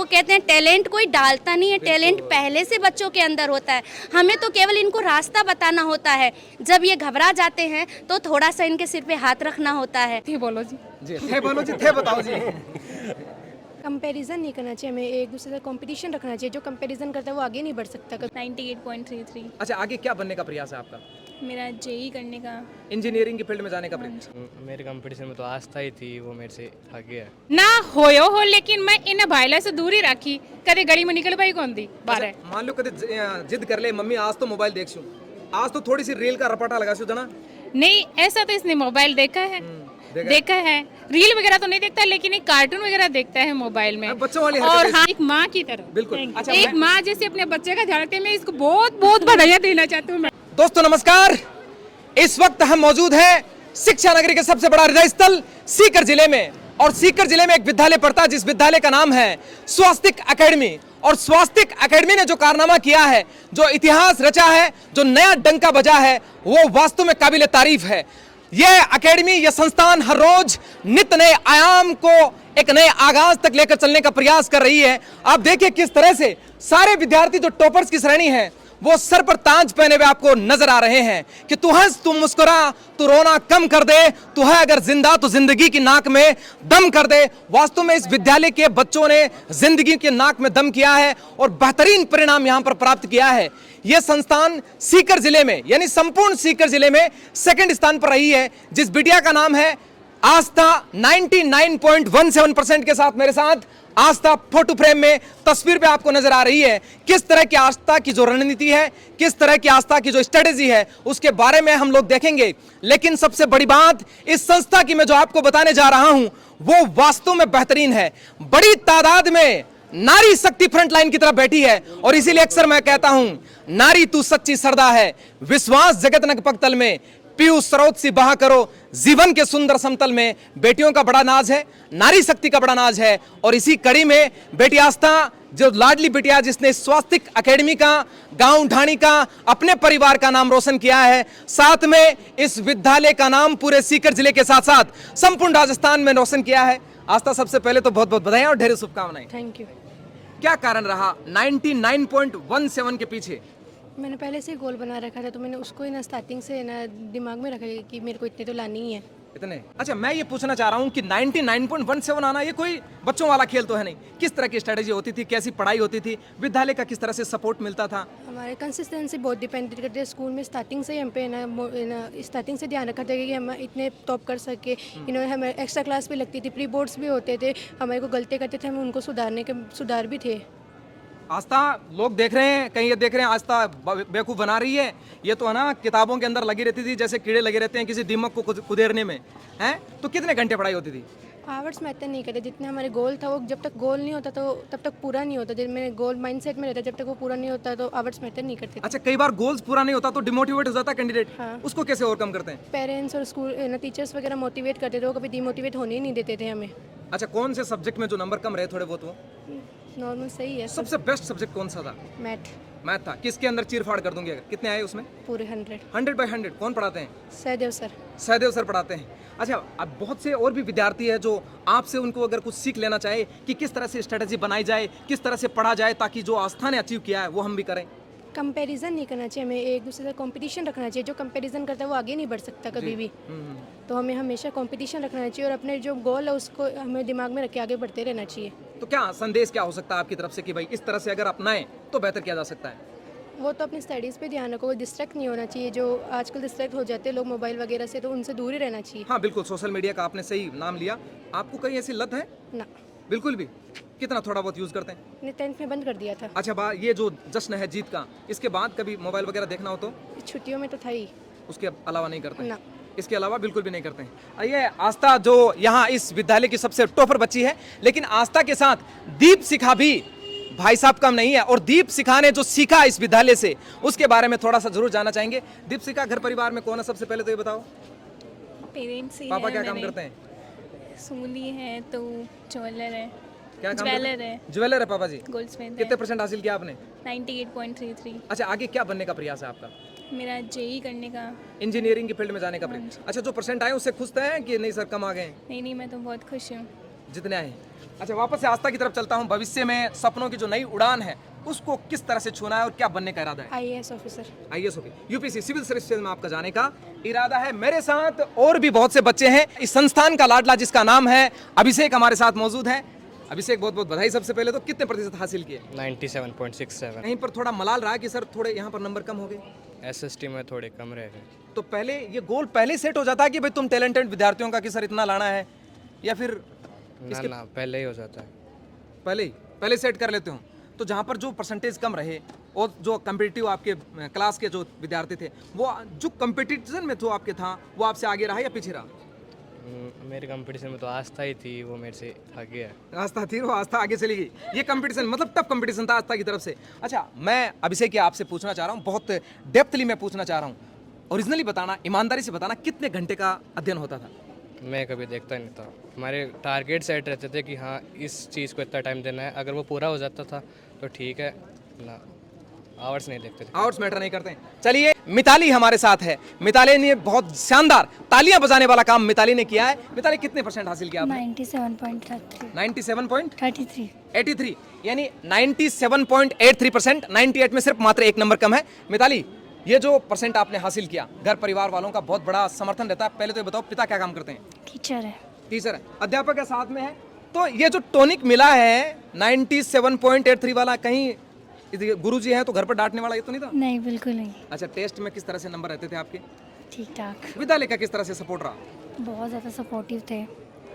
वो कहते हैं टैलेंट कोई डालता नहीं है, टैलेंट पहले से बच्चों के अंदर होता है। हमें तो केवल इनको रास्ता बताना होता है। जब ये घबरा जाते हैं तो थोड़ा सा इनके सिर पे हाथ रखना होता है। थे बोलो जी। थे बोलो जी, थे बताओ जी। कंपैरिजन नहीं करना चाहिए, हमें एक दूसरे से कंपटीशन रखना चाहिए। जो कंपैरिजन करता है वो आगे नहीं बढ़ सकता। 98.33। अच्छा, आगे क्या बनने का प्रयास है आपका? मेरा जेई करने का। इंजीनियरिंग की फील्ड में जाने का प्रयास? मेरे कंपटीशन में तो आस्था ही थी, वो मेरे से आगे है। ना होयो हो, लेकिन मैं इन भाईला से दूर ही रखी। कदे गली में निकल पाई कौन दी बारे। अच्छा, मान लो कदे जिद कर ले मम्मी आज तो मोबाइल देखशू, आज तो थोड़ी सी रील का रपाटा लगाशू जना। नहीं, ऐसा तो इसने मोबाइल देखा है। देखा है, रील वगैरह तो नहीं देखता, लेकिन एक कार्टून वगैरह देखता है मोबाइल में। बच्चों वाली और हरकतें। हाँ, एक माँ की तरह। बिल्कुल। अच्छा, एक माँ जैसे अपने बच्चे का ध्यान रखते हैं। मैं इसको बहुत बहुत बधाइयाँ देना चाहती हूँ। दोस्तों नमस्कार, इस वक्त हम मौजूद हैं शिक्षा नगरी के सबसे बड़ा हृदय स्थल सीकर जिले में। और सीकर जिले में एक विद्यालय पड़ता है जिस विद्यालय का नाम है स्वास्तिक एकेडमी। और स्वास्तिक एकेडमी ने जो कारनामा किया है, जो इतिहास रचा है, जो नया डंका बजा है, वो वास्तव में काबिल तारीफ है। यह एकेडमी, यह संस्थान हर रोज नित्य नए आयाम को एक नए आगाज तक लेकर चलने का प्रयास कर रही है। आप देखिए किस तरह से सारे विद्यार्थी जो टॉपर्स की श्रेणी है वो सर पर ताज पहने हुए आपको नजर आ रहे हैं कि तू हंस, तू मुस्कुरा, तू रोना कम कर दे, तू है अगर जिंदा तो जिंदगी की नाक में दम कर दे। वास्तव में इस विद्यालय के बच्चों ने जिंदगी के नाक में दम किया है और बेहतरीन परिणाम यहां पर प्राप्त किया है। यह संस्थान सीकर जिले में, यानी संपूर्ण सीकर जिले में सेकंड स्थान पर रही है, जिस बिटिया का नाम है आस्था। 99.17% के साथ मेरे साथ आस्था फोटो फ्रेम में तस्वीर पे आपको नजर आ रही है। किस तरह की आस्था की जो रणनीति है, किस तरह की आस्था की जो स्ट्रेटेजी है, उसके बारे में हम लोग देखेंगे। लेकिन सबसे बड़ी बात इस संस्था की मैं जो आपको बताने जा रहा हूं वो वास्तव में बेहतरीन है। बड़ी तादाद में नारी शक्ति फ्रंट लाइन की तरफ बैठी है और इसीलिए अक्सर मैं कहता हूं, नारी तू सच्ची सरदा है, विश्वास जगत नक पगतल में, पीयूष स्रोत सी बहा करो जीवन के सुंदर समतल में। बेटियों का बड़ा नाज है, नारी शक्ति का बड़ा नाज है। और इसी कड़ी में बेटी आस्था, जो लाडली बिटिया जिसने स्वास्तिक एकेडमी का, गांव ढाणी का, अपने परिवार का नाम रोशन किया है, साथ में इस विद्यालय का नाम पूरे सीकर जिले के साथ साथ संपूर्ण राजस्थान में रोशन किया है। आस्था, सबसे पहले तो बहुत बहुत बधाई और ढेर शुभकामनाएं। Thank you. क्या कारण रहा 99.17 के पीछे? मैंने पहले से ही गोल बना रखा था, तो मैंने उसको ही ना स्टार्टिंग से ना दिमाग में रखा कि मेरे को इतने तो लानी ही है। इतने? अच्छा, मैं ये पूछना चाह रहा हूँ कि 99.17 आना ये कोई बच्चों वाला खेल तो है नहीं। किस तरह की स्ट्रेटेजी होती थी, कैसी पढ़ाई होती थी, विद्यालय का किस तरह से सपोर्ट मिलता था? हमारे कंसिस्टेंसी बहुत डिपेंड करते हैं। स्कूल में स्टार्टिंग से ही हम पे ना स्टार्टिंग से ध्यान रखा था कि हम इतने टॉप कर सके। हमें एक्स्ट्रा क्लास भी लगती थी, प्री बोर्ड्स भी होते थे। हमारे को गलती करते थे, हम उनको सुधार भी थे। आस्था, लोग देख रहे हैं, कहीं ये देख रहे हैं आस्था बेवकूफ़ बना रही है। ये तो है ना किताबों के अंदर लगी रहती थी जैसे कीड़े लगे रहते हैं किसी दीमक को कुदेरने में, हैं? तो कितने घंटे पढ़ाई होती थी? आवर्स मैटर नहीं करते। जितने हमारे गोल था वो जब तक गोल नहीं होता तो तब तक पूरा नहीं होता। जब मेरे गोल माइंडसेट में रहता, जब तक वो पूरा नहीं होता तो आवर्स मैटर नहीं करते। अच्छा, कई बार गोल्स पूरा नहीं होता तो डिमोटिवेट हो जाता कैंडिडेट। हाँ। उसको कैसे ओवरकम करते हैं? पेरेंट्स और स्कूल टीचर्स वगैरह मोटिवेट करते थे, वो कभी डिमोटिवेट होने ही नहीं देते थे हमें। अच्छा, कौन से सब्जेक्ट में जो नंबर कम रहे थोड़े बहुत वो? नॉर्मल सही है। सबसे बेस्ट सब्जेक्ट कौन सा था? मैथ। मैथ था। किसके अंदर चीर फाड़ कर दूंगी? कितने आए उसमें? पूरे 100। 100/100 कौन पढ़ाते हैं? सहदेव सर। सहदेव सर पढ़ाते हैं। अच्छा, अब बहुत से और भी विद्यार्थी है जो आपसे उनको अगर कुछ सीख लेना चाहे कि किस तरह से स्ट्रेटेजी बनाई जाए, किस तरह से पढ़ा जाए ताकि जो आस्था ने अचीव किया है वो हम भी करें। कंपैरिजन नहीं करना चाहिए, हमें एक दूसरे से कंपटीशन रखना चाहिए। जो कंपैरिजन करता है वो आगे नहीं बढ़ सकता कभी भी। तो हमें हमेशा कंपटीशन रखना चाहिए और अपने जो गोल है उसको हमें दिमाग में रख के आगे बढ़ते रहना चाहिए। तो क्या संदेश क्या हो सकता है आपकी तरफ से कि भाई इस तरह से अगर अपनाएं तो बेहतर किया जा सकता है? वो तो अपनी स्टडीज़ पे ध्यान रखो, डिस्ट्रैक्ट नहीं होना चाहिए। जो आजकल डिस्ट्रैक्ट हो जाते हैं लोग मोबाइल वगैरह से, तो उनसे दूर ही रहना चाहिए। हाँ बिल्कुल, सोशल मीडिया का आपने सही नाम लिया। आपको कहीं ऐसी लत है? ना, बिल्कुल भी? कितना थोड़ा बहुत यूज करते हैं? मैंने 10th में बंद कर दिया था। अच्छा, ये जो जश्न है जीत का, इसके बाद कभी मोबाइल वगैरह देखना हो तो? छुट्टियों में तो था ही। उसके अलावा नहीं करते? ना, इसके अलावा बिल्कुल भी नहीं करते हैं। ये आस्था जो यहाँ इस विद्यालय की सबसे टॉपर बच्ची है, लेकिन आस्था के साथ दीप शिखा भी भाई साहब कम नहीं है। और दीप शिखा ने जो सीखा इस विद्यालय से उसके बारे में थोड़ा सा जरूर जानना चाहेंगे। दीप शिखा, घर परिवार में कौन है सबसे पहले तो ये बताओ? पेरेंट्स ही पापा है क्या काम मेरे। करते हैं? सुनी है तो ज्वेलर है। क्या काम ज्वेलर करते हैं? है। ज्वेलर है पापा जी। गोल्डस्मिथ कितने है। परसेंट हासिल किया आपने? 98.33। अच्छा, आगे क्या बनने का प्रयास है आपका? मेरा जेई करने का। इंजीनियरिंग की फील्ड में जाने का प्रयास। अच्छा, जो परसेंट आए उससे खुश हैं कि नहीं सर कम आ गए? नहीं, मैं तो बहुत खुश हूँ। जितने आए अच्छा, वापस से आस्था की तरफ चलता हूँ। भविष्य में सपनों की जो नई उड़ान है उसको किस तरह से छूना है और क्या बनने का इरादा है? IAS officer. IAS officer, UPSC civil services में आपका जाने का इरादा है। मेरे साथ और भी बहुत से बच्चे हैं। इस संस्थान का लाडला जिसका नाम है अभिषेक हमारे साथ मौजूद है। अभिषेक, बहुत बहुत बधाई। सबसे पहले तो कितने प्रतिशत हासिल किए? 97.67। कहीं पर थोड़ा मलाल रहा कि सर थोड़े यहाँ पर नंबर कम हो गए? SST में थोड़े कम रह गए। तो पहले ये गोल पहले सेट हो जाता है कि भाई तुम टैलेंटेड विद्यार्थियों का कि सर इतना लाना है, या फिर ना पहले ही हो जाता है। पहले सेट कर लेते हो? तो जहाँ पर जो परसेंटेज कम रहे और जो कम्पिटिटिव आपके क्लास के जो विद्यार्थी थे, वो जो कंपटीशन में जो आपके था वो आपसे आगे रहा या पीछे रहा? मेरे कंपटीशन में तो आस्था ही थी, वो मेरे से आगे है। आस्था थी, वो आस्था आगे चली गई। ये कंपटीशन मतलब टफ कंपटीशन था आस्था की तरफ से। अच्छा, मैं अभिषेक आपसे पूछना चाह रहा हूँ, बहुत डेप्थली मैं पूछना चाह रहा हूँ, ओरिजिनली बताना, ईमानदारी से बताना, कितने घंटे का अध्ययन होता था? मैं कभी देखता नहीं था। हमारे टारगेट सेट रहते थे कि हाँ इस चीज़ को इतना टाइम देना है, अगर वो पूरा हो जाता था तो ठीक है ना, आवर्स नहीं देखते थे। आवर्स मैटर नहीं करते हैं। चलिए, मिताली हमारे साथ है। मिताली ने बहुत शानदार तालियां बजाने वाला काम मिताली ने किया है। मिताली, कितने परसेंट हासिल किया आपने? 97.33। 97.83, यानी 97.83%। 98 में सिर्फ मात्र एक नंबर कम है। मिताली, ये जो परसेंट आपने हासिल किया, घर परिवार वालों का बहुत बड़ा समर्थन रहता है। पहले तो ये बताओ, पिता क्या काम करते हैं? टीचर है। टीचर है, अध्यापक है, साथ में है। तो ये जो टॉनिक मिला है 97.83 वाला, कहीं गुरुजी हैं तो घर पर डांटने वाला ये तो नहीं था? नहीं, बिल्कुल नहीं। अच्छा, टेस्ट में किस तरह से नंबर रहते थे आपके? ठीक ठाक। विद्यालय का किस तरह से सपोर्ट रहा? बहुत ज़्यादा सपोर्टिव थे।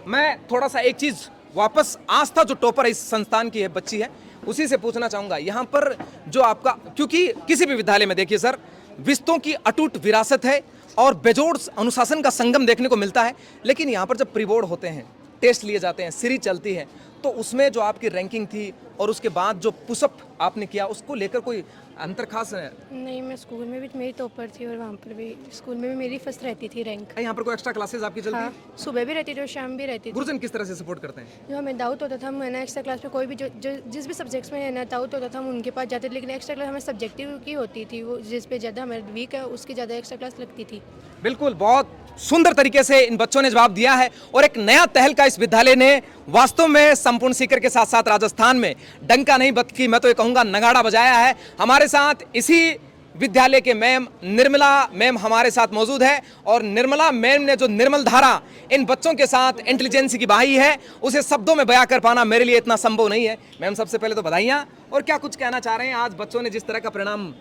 मैं थोड़ा सा एक चीज वापस, आस्था जो टॉपर इस संस्थान की है, बच्ची है, उसी से पूछना चाहूंगा। यहाँ पर जो आपका, क्योंकि किसी भी विद्यालय में देखिए सर, विस्तों की अटूट विरासत है और बेजोड़ अनुशासन का संगम देखने को मिलता है। लेकिन यहाँ पर जब प्री बोर्ड होते हैं, टेस्ट लिए जाते हैं, सीरीज चलती है, तो उसमें जो आपकी रैंकिंग थी और उसके बाद जो पुशअप आपने किया, उसको लेकर कोई अंतर खास है? नहीं, मैं स्कूल में भी मेरी टॉपर थी और वहाँ पर भी स्कूल में भी मेरी फर्स्ट रहती थी रैंक। यहाँ पर कोई एक्स्ट्रा क्लासेस आपकी चलती हाँ, है? सुबह भी रहती थी और शाम भी रहती थी। गुरुजन किस तरह से सपोर्ट करते हैं? जो हमें डाउट होता था, हम है ना एक्स्ट्रा क्लास में कोई भी जो जिस भी सब्जेक्ट्स में है ना डाउट होता था, हम उनके पास जाते थे। लेकिन एक्स्ट्रा क्लास हमें सब्जेक्टिव की होती थी, वो जिस पे ज़्यादा हमारे वीक है उसकी ज़्यादा एक्स्ट्रा क्लास लगती थी। बिल्कुल, बहुत सुंदर तरीके से इन बच्चों ने जवाब दिया है और एक नया तहलका इस विद्यालय ने वास्तव में संपूर्ण सीकर के साथ साथ राजस्थान में डंका नहीं बल्कि मैं तो ये कहूंगा नगाड़ा बजाया है। हमारे साथ इसी विद्यालय के मैम निर्मला मैम हमारे साथ मौजूद है और निर्मला मैम ने जो निर्मल धारा इन बच्चों के साथ इंटेलिजेंस की बहाई है, उसे शब्दों में बयां कर पाना मेरे लिए इतना संभव नहीं है। मैम, सबसे पहले तो बधाइयां। और क्या कुछ कहना चाह रहे हैं, आज बच्चों ने जिस तरह का परिणाम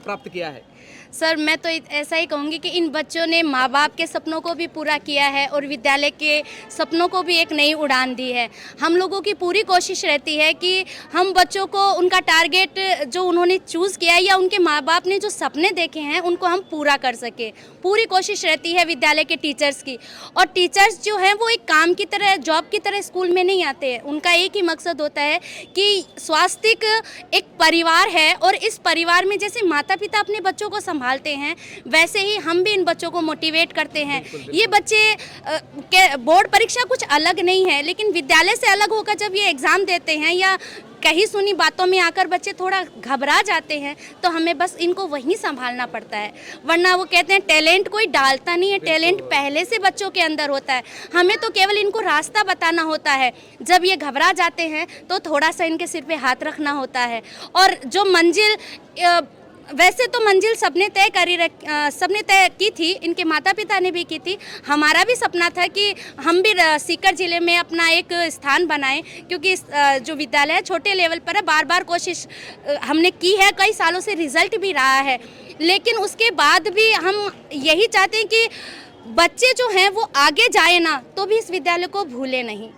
प्राप्त किया है? सर, मैं तो ऐसा ही कहूँगी कि इन बच्चों ने माँ बाप के सपनों को भी पूरा किया है और विद्यालय के सपनों को भी एक नई उड़ान दी है। हम लोगों की पूरी कोशिश रहती है कि हम बच्चों को उनका टारगेट जो उन्होंने चूज़ किया है या उनके माँ बाप ने जो सपने देखे हैं उनको हम पूरा कर सके। पूरी कोशिश रहती है विद्यालय के टीचर्स की। और टीचर्स जो हैं वो एक काम की तरह, जॉब की तरह स्कूल में नहीं आते हैं। उनका एक ही मकसद होता है कि स्वास्थ्यिक एक परिवार है और इस परिवार में जैसे माता पिता अपने बच्चों को संभालते हैं, वैसे ही हम भी इन बच्चों को मोटिवेट करते हैं। ये बच्चे बोर्ड परीक्षा कुछ अलग नहीं है, लेकिन विद्यालय से अलग होकर जब ये एग्ज़ाम देते हैं या कहीं सुनी बातों में आकर बच्चे थोड़ा घबरा जाते हैं, तो हमें बस इनको वहीं संभालना पड़ता है। वरना वो कहते हैं टैलेंट कोई डालता नहीं है, टैलेंट पहले से बच्चों के अंदर होता है। हमें तो केवल इनको रास्ता बताना होता है। जब ये घबरा जाते हैं तो थोड़ा सा इनके सिर पे हाथ रखना होता है। और जो मंजिल, वैसे तो मंजिल सबने तय की थी, इनके माता पिता ने भी की थी। हमारा भी सपना था कि हम भी सीकर ज़िले में अपना एक स्थान बनाएं, क्योंकि जो विद्यालय है छोटे लेवल पर है। बार बार कोशिश हमने की है, कई सालों से रिजल्ट भी रहा है, लेकिन उसके बाद भी हम यही चाहते हैं कि बच्चे जो हैं वो आगे जाए ना, तो भी इस विद्यालय को भूले नहीं।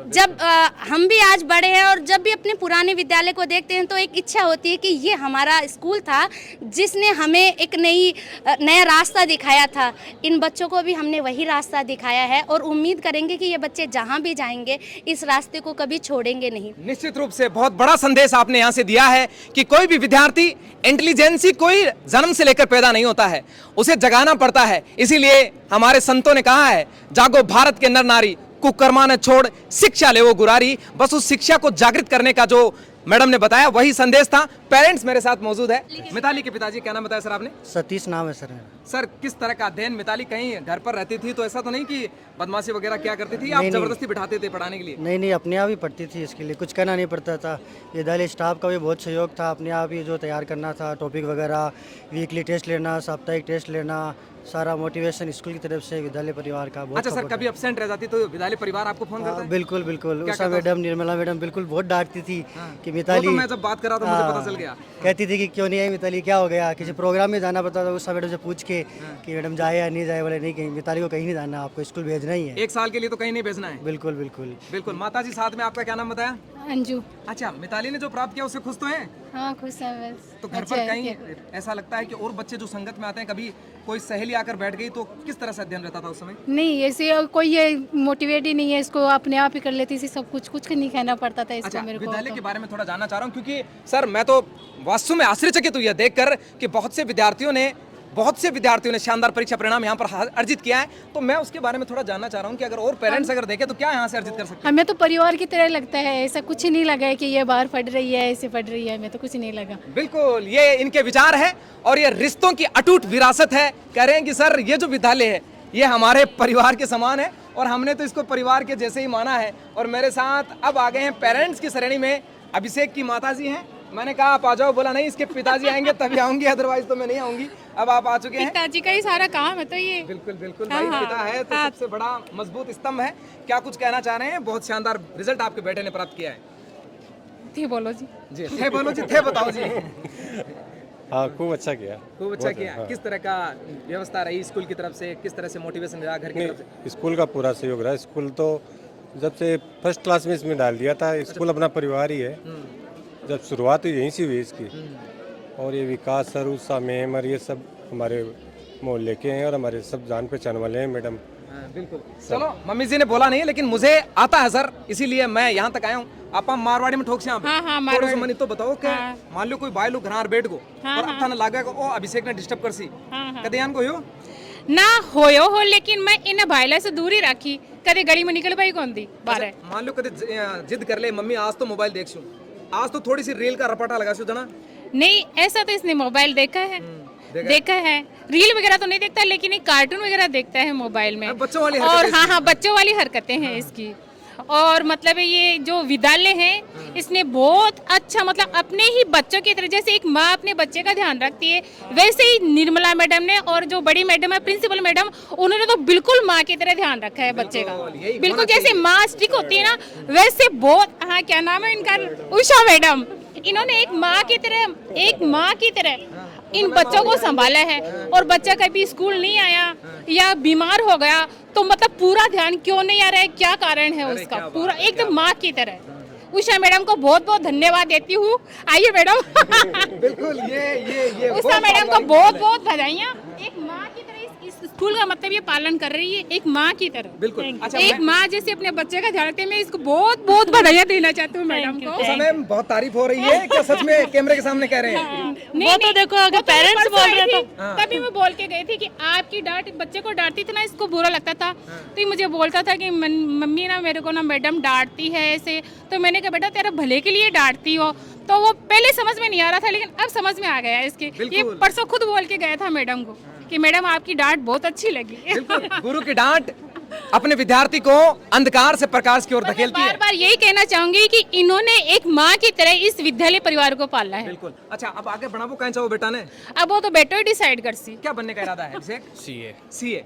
जब हम भी आज बड़े हैं और जब भी अपने पुराने विद्यालय को देखते हैं तो एक इच्छा होती है कि ये हमारा स्कूल था जिसने हमें एक नया रास्ता दिखाया था। इन बच्चों को भी हमने वही रास्ता दिखाया है और उम्मीद करेंगे कि ये बच्चे जहाँ भी जाएंगे इस रास्ते को कभी छोड़ेंगे नहीं। निश्चित रूप से बहुत बड़ा संदेश आपने यहाँ से दिया है कि कोई भी विद्यार्थी, इंटेलिजेंसी कोई जन्म से लेकर पैदा नहीं होता है, उसे जगाना पड़ता है। इसीलिए हमारे संतों ने कहा है, जागो भारत के नर नारी, कुकर्मा न छोड़ शिक्षा ले वो गुरारी। बस उस शिक्षा को जागृत करने का जो मैडम ने बताया वही संदेश था। पेरेंट्स मेरे साथ मौजूद है। मिताली के पिताजी, क्या नाम बताया सर आपने? सतीश नाम है सर मेरा। सर किस तरह का अध्ययन? मिताली कहीं घर पर रहती थी तो ऐसा तो नहीं कि बदमाशी वगैरह क्या करती थी? आप जबरदस्ती बिठाते थे पढ़ाने के लिए? नहीं नहीं, अपने आप ही पढ़ती थी, इसके लिए कुछ करना नहीं पड़ता था। विद्यालय स्टाफ का भी बहुत सहयोग था, अपने आप ही जो तैयार करना था, टॉपिक वगैरह, वीकली टेस्ट लेना, साप्ताहिक टेस्ट लेना, सारा मोटिवेशन स्कूल की तरफ से, विद्यालय परिवार का बहुत अच्छा सर, support कभी एब्सेंट रह जाती तो विद्यालय परिवार आपको फोन करता है। है? बिल्कुल बिल्कुल, क्या उषा कहता मैडम, निर्मला मैडम बिल्कुल बहुत डांटती थी कि वो मिताली, तो मैं जब बात कर रहा था मुझे पता चल गया। कहती थी कि क्यों नहीं आई मिताली, क्या हो गया, किसी प्रोग्राम में जाना पड़ता था, उषा मैडम से पूछ के कि मैडम जाए या नहीं जाए, बोले नहीं, कहीं मिताली को कहीं नहीं जाना, आपको स्कूल भेजना ही है। 1 साल के लिए तो कहीं नहीं भेजना है। बिल्कुल बिल्कुल बिल्कुल। माता जी साथ में आपका क्या नाम बताया? अंजू। अच्छा, मिताली ने जो प्राप्त किया उससे खुश तो हैं? हाँ खुश है बस। तो घर पर कहीं ऐसा लगता है कि और बच्चे जो संगत में आते हैं, कभी कोई सहेली आकर बैठ गई तो किस तरह से अध्ययन रहता था उस समय? नहीं ऐसे कोई ये मोटिवेट ही नहीं है, इसको अपने आप ही कर लेती थी सब कुछ, कुछ नहीं कहना पड़ता था इसको अच्छा, मेरे को। विद्यालय के बारे में थोड़ा जानना चाह रहा हूँ, क्योंकि सर मैं तो वास्तव में आश्चर्यचकित हूँ यह देखकर कि बहुत से विद्यार्थियों ने शानदार परीक्षा परिणाम यहाँ पर अर्जित किया है। तो मैं उसके बारे में थोड़ा जानना चाह रहा हूँ कि अगर और पेरेंट्स अगर देखें तो क्या यहाँ से अर्जित कर सकते हैं? हमें तो परिवार की तरह लगता है, ऐसा कुछ नहीं लगा है कि ये बाहर पढ़ रही है, ऐसे पढ़ रही है, हमें तो कुछ नहीं लगा। बिल्कुल, ये इनके विचार है और ये रिश्तों की अटूट विरासत है। कह रहे हैं कि सर ये जो विद्यालय है ये हमारे परिवार के समान है और हमने तो इसको परिवार के जैसे ही माना है। और मेरे साथ अब आ गए हैं पेरेंट्स की श्रेणी में अभिषेक की माता जी हैं। मैंने कहा आप आ जाओ, बोला नहीं इसके पिताजी आएंगे तभी आऊंगी, अदरवाइज तो मैं नहीं आऊंगी। अब आप आ चुके हैं। पिताजी का ही सारा काम है तो ये। बिल्कुल बिल्कुल, भाई पिता है तो सबसे बड़ा मजबूत स्तंभ है। क्या कुछ कहना चाह रहे हैं? बहुत शानदार रिजल्ट आपके बेटे ने प्राप्त किया है। थे बोलो जी। जी थे बोलो जी, थे बताओ जी। हाँ, खूब अच्छा किया। खूब अच्छा किया। किस तरह का व्यवस्था रही स्कूल की तरफ से, किस तरह से मोटिवेशन रहा घर की तरफ से? स्कूल का पूरा सहयोग रहा। स्कूल तो जब से फर्स्ट क्लास में इसमें डाल दिया था, स्कूल अपना परिवार ही है। जब शुरुआत तो यहीं से हुई इसकी, और ये विकास सर, उषा मैम और ये सब हमारे मोहल्ले के हैं और हमारे सब जान पहचान वाले हैं मैडम। बिल्कुल। चलो, मम्मी जी ने बोला नहीं है लेकिन मुझे आता है सर, इसीलिए मैं यहाँ तक आया हूँ। आप मारवाड़ी में ठोक से हाँ, मारवाड़ी। मनी तो बताओ कि मान लो कोई भाई लोग घर बैठ गो और अब थाना लागे को ओ अभिषेक ने डिस्टर्ब कर सी कदे यान को हो ना होयो हो, लेकिन मैं इन भाईला से दूरी रखी, कदे गली में निकल पाई कौन दी बारे। मान लो कदे जिद कर ले मम्मी आज तो मोबाइल देख आज तो थोड़ी सी रेल का रपाटा लगा जना। नहीं, ऐसा तो इसने मोबाइल देखा है, देखा है। रील वगैरह तो नहीं देखता, लेकिन एक कार्टून वगैरह देखता है मोबाइल में। बच्चों वाली और हाँ, बच्चों वाली हरकतें हैं इसकी। और मतलब ये जो विद्यालय है इसने बहुत अच्छा, मतलब अपने ही बच्चों की तरह, जैसे एक माँ अपने बच्चे का ध्यान रखती है, वैसे ही निर्मला मैडम ने और जो बड़ी मैडम है प्रिंसिपल मैडम, उन्होंने तो बिल्कुल माँ की तरह ध्यान रखा है बच्चे का। बिल्कुल जैसे माँ स्ट्रिक होती है ना, वैसे बहुत। हाँ, क्या नाम है इनका? उषा मैडम। इन्होंने एक माँ की तरह इन बच्चों को संभाला है। और बच्चा कभी स्कूल नहीं आया या बीमार हो गया तो मतलब पूरा ध्यान क्यों नहीं आ रहा है, क्या कारण है उसका, पूरा एकदम माँ की तरह। उषा मैडम को बहुत बहुत धन्यवाद देती हूँ। आइए मैडम। बिल्कुल, ये उषा मैडम को बहुत बहुत बधाइयाँ। एक माँ की तरह इस स्कूल का मतलब ये पालन कर रही है, एक माँ की तरह। बिल्कुल। अच्छा, एक माँ जैसे अपने बच्चे का ध्यान रखते हैं। मैं इसको बहुत बहुत बधाइयाँ देना चाहती हूँ मैडम को। समय बहुत तारीफ हो रही है, क्या सच में कैमरे के सामने कह रहे हैं? नहीं, तो देखो अगर पेरेंट्स बोल रहे थे तभी मैं बोल के गई थी कि आपकी डांट बच्चे को डांटती थी ना, इसको बुरा लगता था तो ये मुझे बोलता था कि मम्मी ना मेरे को ना मैडम डांटती है ऐसे। तो मैंने कहा बेटा तेरा भले के लिए डांटती हो। तो वो पहले समझ में नहीं आ रहा था, लेकिन अब समझ में आ गया है इसके। ये परसों खुद बोल के गया था मैडम को कि मैडम आपकी डांट बहुत अच्छी लगी। बिल्कुल, गुरु की डांट अपने विद्यार्थी को अंधकार से प्रकाश की ओर धकेलती है। बार बार यही कहना चाहूंगी कि इन्होंने एक माँ की तरह इस विद्यालय परिवार को पाला है। बिल्कुल। अच्छा, अब आगे बढ़ाबो कहीं चाहो बेटा ने? अब वो तो बेटा ही डिसाइड कर सी क्या बनने का इरादा है अभिषेक?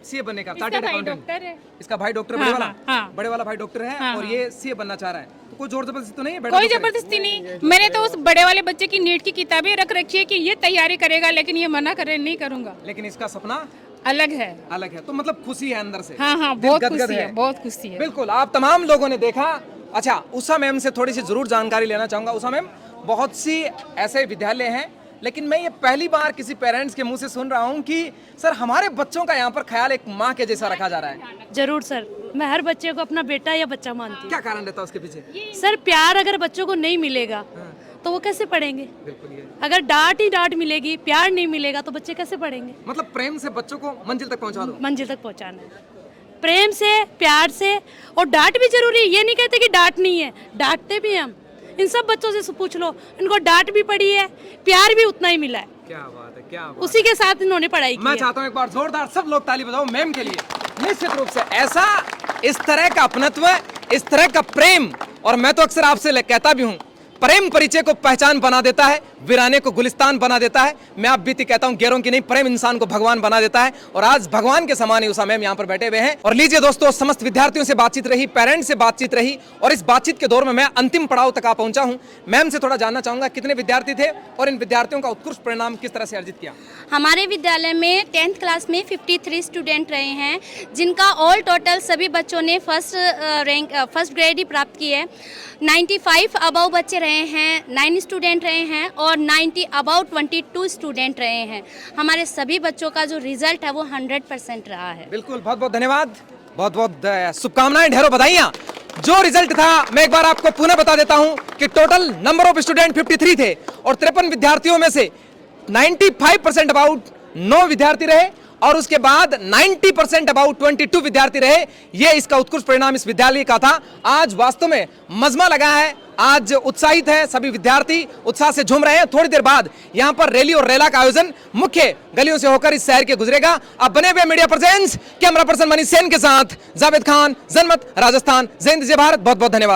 सीए बनने का। इसका भाई डॉक्टर है। इसका भाई डॉक्टर बड़े वाला? हाँ। बड़े वाला भाई डॉक्टर है और ये सीए बनना चाह रहा है। तो कोई जोर जबरदस्ती तो नहीं है? कोई जबरदस्ती नहीं। मैंने तो उस बड़े वाले बच्चे की नीट की किताबें रख रखी है कि ये तैयारी करेगा, लेकिन ये मना करे नहीं करूंगा। लेकिन इसका सपना अलग है। तो मतलब खुशी है अंदर से? हाँ, बहुत खुशी है, बहुत खुशी है। बिल्कुल, आप तमाम लोगों ने देखा। अच्छा, उषा मैम से थोड़ी सी जरूर जानकारी लेना चाहूंगा। उषा मैम, बहुत सी ऐसे विद्यालय हैं, लेकिन मैं ये पहली बार किसी पेरेंट्स के मुंह से सुन रहा हूँ कि सर हमारे बच्चों का यहाँ पर ख्याल एक माँ के जैसा रखा जा रहा है। जरूर सर, मैं हर बच्चे को अपना बेटा या बच्चा मानती हूँ। क्या कारण रहता है उसके पीछे? सर, प्यार अगर बच्चों को नहीं मिलेगा तो वो कैसे पढ़ेंगे? अगर डांट ही डांट मिलेगी, प्यार नहीं मिलेगा तो बच्चे कैसे पढ़ेंगे? मतलब प्रेम से बच्चों को मंजिल तक पहुँचा दो। मंजिल तक पहुँचाना है प्रेम से, प्यार से। और डांट भी जरूरी है, ये नहीं कहते कि डांट नहीं है, डांटते भी हम। इन सब बच्चों से पूछ लो, इनको डांट भी पड़ी है, प्यार भी उतना ही मिला है। क्या बात है, क्या बात उसी के साथ इन्होंने पढ़ाई की मैं है। चाहता हूं एक बार जोरदार सब लोग ताली बजाओ मैम के लिए। निश्चित रूप से ऐसा इस तरह का अपनत्व, इस तरह का प्रेम, और मैं तो अक्सर आपसे कहता भी हूं, प्रेम परिचय को पहचान बना देता है, वीराने को गुलिस्तान बना देता है। मैं आप बीती कहता हूं गैरों की नहीं, प्रेम इंसान को भगवान बना देता है। और आज भगवान के समान ही उषा मैम यहाँ पर बैठे हुए हैं। और लीजिए दोस्तों, समस्त विद्यार्थियों से बातचीत रही, पेरेंट्स से बातचीत रही, और इस बातचीत के दौर में मैं अंतिम पड़ाव तक आ पहुंचा हूं। मैम से थोड़ा जानना चाहूंगा कितने विद्यार्थी थे और इन विद्यार्थियों का उत्कृष्ट परिणाम किस तरह से अर्जित किया। हमारे विद्यालय में 10th क्लास में 53 स्टूडेंट रहे हैं, जिनका ऑल टोटल सभी बच्चों ने फर्स्ट ग्रेड ही प्राप्त की है। 95 अबव बच्चे रहे हैं, 9 स्टूडेंट रहे हैं और 90 अबाउट 22 स्टूडेंट रहे हैं। हमारे सभी बच्चों का जो रिजल्ट है वो 100% रहा है। बिल्कुल, बहुत बहुत धन्यवाद, बहुत बहुत शुभकामनाएं, ढेरों बधाइयां। जो रिजल्ट था मैं एक बार आपको पुनः बता देता हूं कि टोटल नंबर ऑफ स्टूडेंट 53 थे और 53 विद्यार्थियों में से 95% अबाउट 9 विद्यार्थी रहे और उसके बाद 90% अबाउट 22 विद्यार्थी रहे। ये इसका उत्कृष्ट परिणाम इस विद्यालय का था। आज वास्तव में मजमा लगा है, आज उत्साहित है, सभी विद्यार्थी उत्साह से झूम रहे हैं। थोड़ी देर बाद यहाँ पर रैली और रेला का आयोजन मुख्य गलियों से होकर इस शहर के गुजरेगा। अब बने हुए media presence camera person Manish Sen के साथ जावेद खान, जनमत, राजस्थान। जय हिंद, जय भारत। बहुत बहुत धन्यवाद।